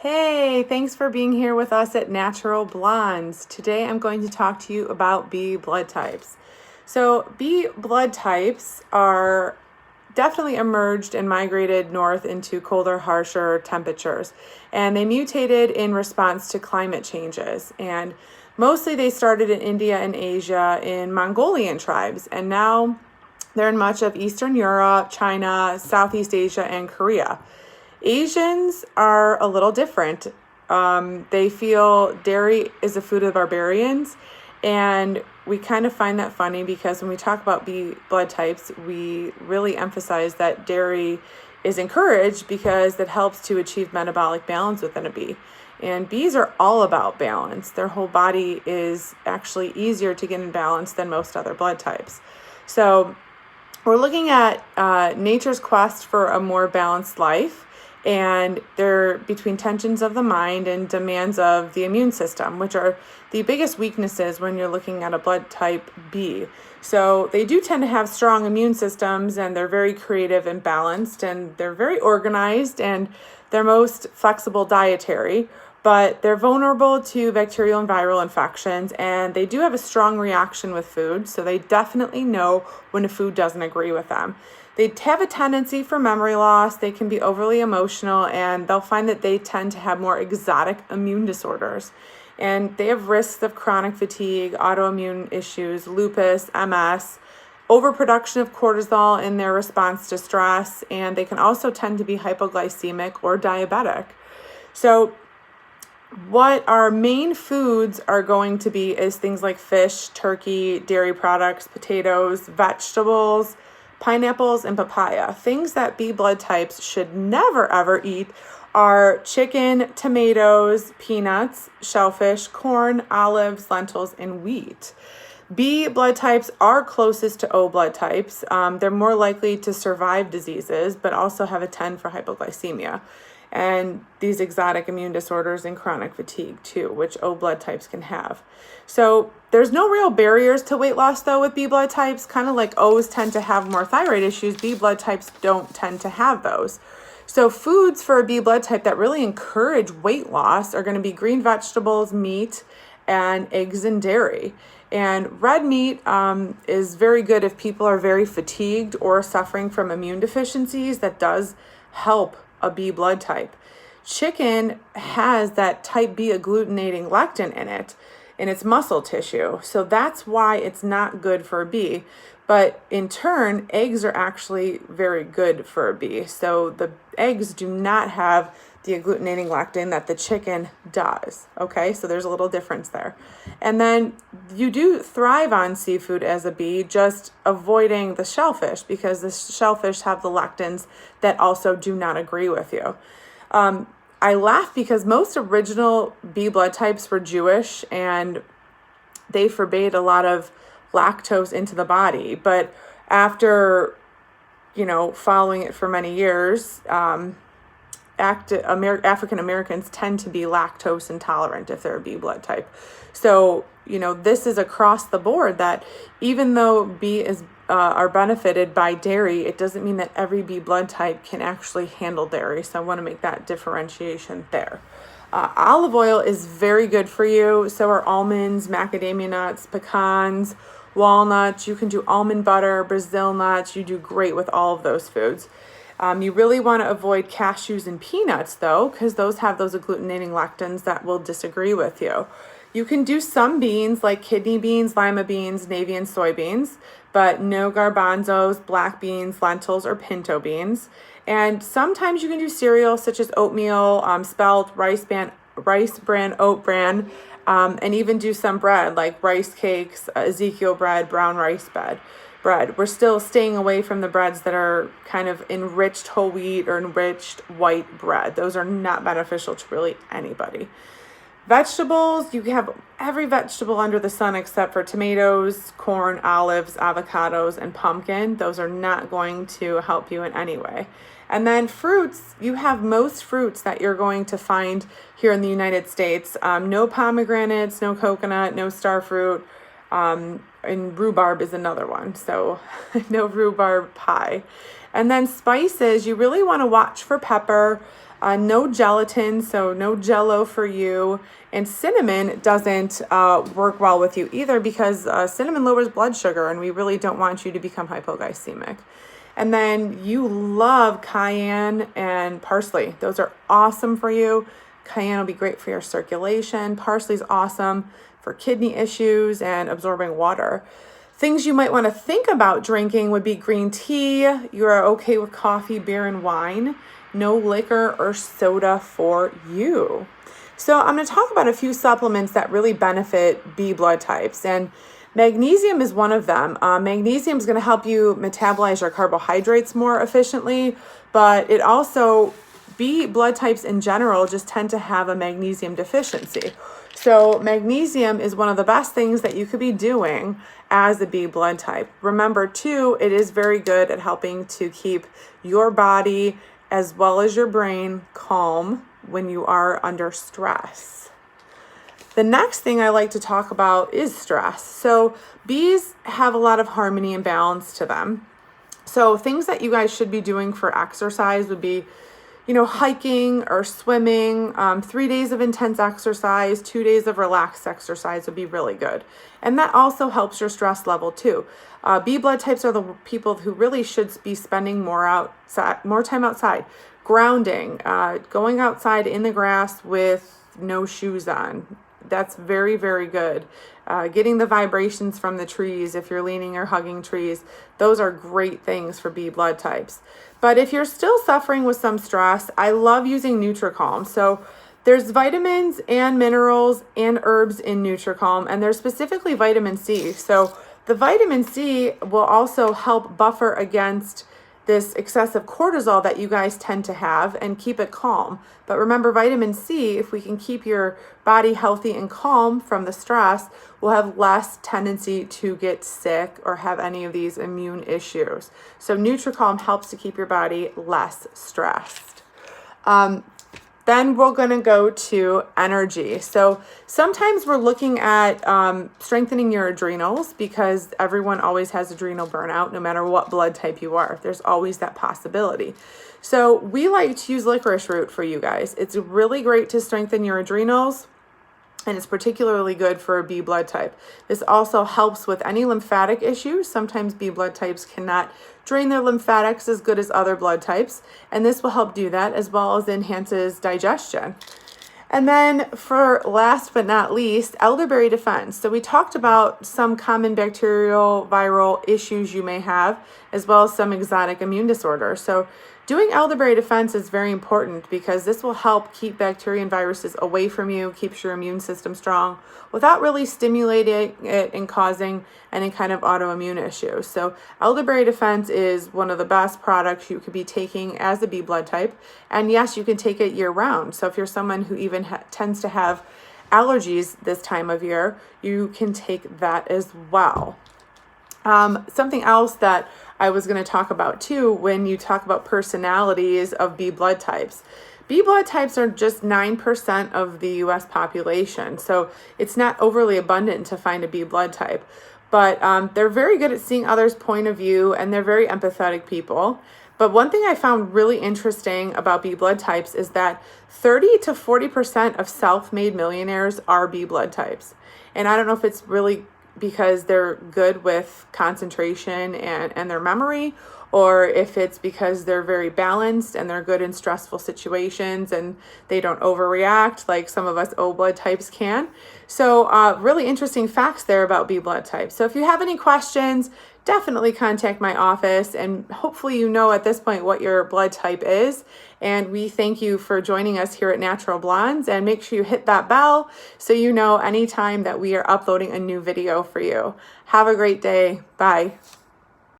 Hey, thanks for being here with us at Natural Blondes. Today I'm going to talk to you about B blood types. So, B blood types are definitely emerged and migrated north into colder, harsher temperatures, and they mutated in response to climate changes. And mostly they started in India and Asia in Mongolian tribes, and now they're in much of Eastern Europe, China, Southeast Asia, and Korea. Asians are a little different. They feel dairy is a food of barbarians, and we kind of find that funny because when we talk about B blood types, we really emphasize that dairy is encouraged because it helps to achieve metabolic balance within a bee. And bees are all about balance. Their whole body is actually easier to get in balance than most other blood types. So we're looking at nature's quest for a more balanced life, and they're between tensions of the mind and demands of the immune system, which are the biggest weaknesses when you're looking at a blood type B. So they do tend to have strong immune systems, and they're very creative and balanced, and they're very organized, and they're most flexible dietary, but they're vulnerable to bacterial and viral infections, and they do have a strong reaction with food, so they definitely know when a food doesn't agree with them. They have a tendency for memory loss, they can be overly emotional, and they'll find that they tend to have more exotic immune disorders. And they have risks of chronic fatigue, autoimmune issues, lupus, MS, overproduction of cortisol in their response to stress, and they can also tend to be hypoglycemic or diabetic. So what our main foods are going to be is things like fish, turkey, dairy products, potatoes, vegetables, pineapples, and papaya. Things that B blood types should never ever eat are chicken, tomatoes, peanuts, shellfish, corn, olives, lentils, and wheat. B blood types are closest to O blood types. They're more likely to survive diseases, but also have a 10 for hypoglycemia and these exotic immune disorders and chronic fatigue too, which O blood types can have. So there's no real barriers to weight loss though with B blood types. Kind of like O's tend to have more thyroid issues, B blood types don't tend to have those. So foods for a B blood type that really encourage weight loss are going to be green vegetables, meat, and eggs and dairy. And red meat is very good if people are very fatigued or suffering from immune deficiencies. That does help a B blood type. Chicken has that type B agglutinating lectin in it, in its muscle tissue. So that's why it's not good for a B. But in turn, eggs are actually very good for a bee. So the eggs do not have the agglutinating lectin that the chicken does. Okay, so there's a little difference there. And then you do thrive on seafood as a bee, just avoiding the shellfish because the shellfish have the lectins that also do not agree with you. I laugh because most original B blood types were Jewish and they forbade a lot of lactose into the body. But after, following it for many years, African Americans tend to be lactose intolerant if they're a B blood type. So, this is across the board that even though B is are benefited by dairy, it doesn't mean that every B blood type can actually handle dairy. So I want to make that differentiation there. Olive oil is very good for you. So are almonds, macadamia nuts, pecans, walnuts. You can do almond butter, Brazil nuts. You do great with all of those foods. You really want to avoid cashews and peanuts though, because those have those agglutinating lectins that will disagree with you. You can do some beans like kidney beans, lima beans, navy and soybeans, but no garbanzos, black beans, lentils, or pinto beans. And sometimes you can do cereals such as oatmeal, spelt, rice bran, oat bran, and even do some bread like rice cakes, Ezekiel bread, brown rice bread. We're still staying away from the breads that are kind of enriched whole wheat or enriched white bread. Those are not beneficial to really anybody. Vegetables, you have every vegetable under the sun except for tomatoes, corn, olives, avocados, and pumpkin. Those are not going to help you in any way. And then fruits, you have most fruits that you're going to find here in the United States. No pomegranates, no coconut, no star fruit, and rhubarb is another one. So no rhubarb pie. And then spices, you really want to watch for pepper, No gelatin, so no jello for you. And cinnamon doesn't work well with you either because cinnamon lowers blood sugar, and we really don't want you to become hypoglycemic. And then you love cayenne and parsley. Those are awesome for you. Cayenne will be great for your circulation. Parsley is awesome for kidney issues and absorbing water. Things you might want to think about drinking would be green tea. You are okay with coffee, beer, and wine. No liquor or soda for you. So I'm going to talk about a few supplements that really benefit B blood types. And magnesium is one of them. Magnesium is going to help you metabolize your carbohydrates more efficiently, but it also, B blood types in general just tend to have a magnesium deficiency. So magnesium is one of the best things that you could be doing as a B blood type. Remember too, it is very good at helping to keep your body as well as your brain calm when you are under stress. The next thing I like to talk about is stress. So bees have a lot of harmony and balance to them. So things that you guys should be doing for exercise would be, hiking or swimming. 3 days of intense exercise, 2 days of relaxed exercise would be really good. And that also helps your stress level too. B blood types are the people who really should be spending more time outside, grounding, going outside in the grass with no shoes on. That's very, very good. Getting the vibrations from the trees, if you're leaning or hugging trees, those are great things for B blood types. But if you're still suffering with some stress, I love using NutriCalm. So there's vitamins and minerals and herbs in NutriCalm, and there's specifically vitamin C. So the vitamin C will also help buffer against this excessive cortisol that you guys tend to have and keep it calm. But remember, vitamin C, if we can keep your body healthy and calm from the stress, will have less tendency to get sick or have any of these immune issues. So NutriCalm helps to keep your body less stressed. Then we're going to go to energy. So sometimes we're looking at strengthening your adrenals because everyone always has adrenal burnout, no matter what blood type you are. There's always that possibility. So we like to use licorice root for you guys. It's really great to strengthen your adrenals, and it's particularly good for a B blood type. This also helps with any lymphatic issues. Sometimes B blood types cannot drain their lymphatics as good as other blood types, and this will help do that, as well as enhances digestion. And then for last but not least, elderberry defense. So we talked about some common bacterial viral issues you may have, as well as some exotic immune disorders. So doing elderberry defense is very important because this will help keep bacteria and viruses away from you, keeps your immune system strong without really stimulating it and causing any kind of autoimmune issues. So elderberry defense is one of the best products you could be taking as a B blood type. And yes, you can take it year round. So if you're someone who even tends to have allergies this time of year, you can take that as well. Something else that I was going to talk about too, when you talk about personalities of B blood types. B blood types are just 9% of the US population, so it's not overly abundant to find a B blood type. But they're very good at seeing others' point of view, and they're very empathetic people. But one thing I found really interesting about B blood types is that 30 to 40% of self-made millionaires are B blood types. And I don't know if it's really because they're good with concentration and their memory, or if it's because they're very balanced and they're good in stressful situations and they don't overreact like some of us O blood types can. So really interesting facts there about B blood types. So if you have any questions, definitely contact my office, and hopefully you know at this point what your blood type is. And we thank you for joining us here at Natural Blondes, and make sure you hit that bell so you know anytime that we are uploading a new video for you. Have a great day. Bye.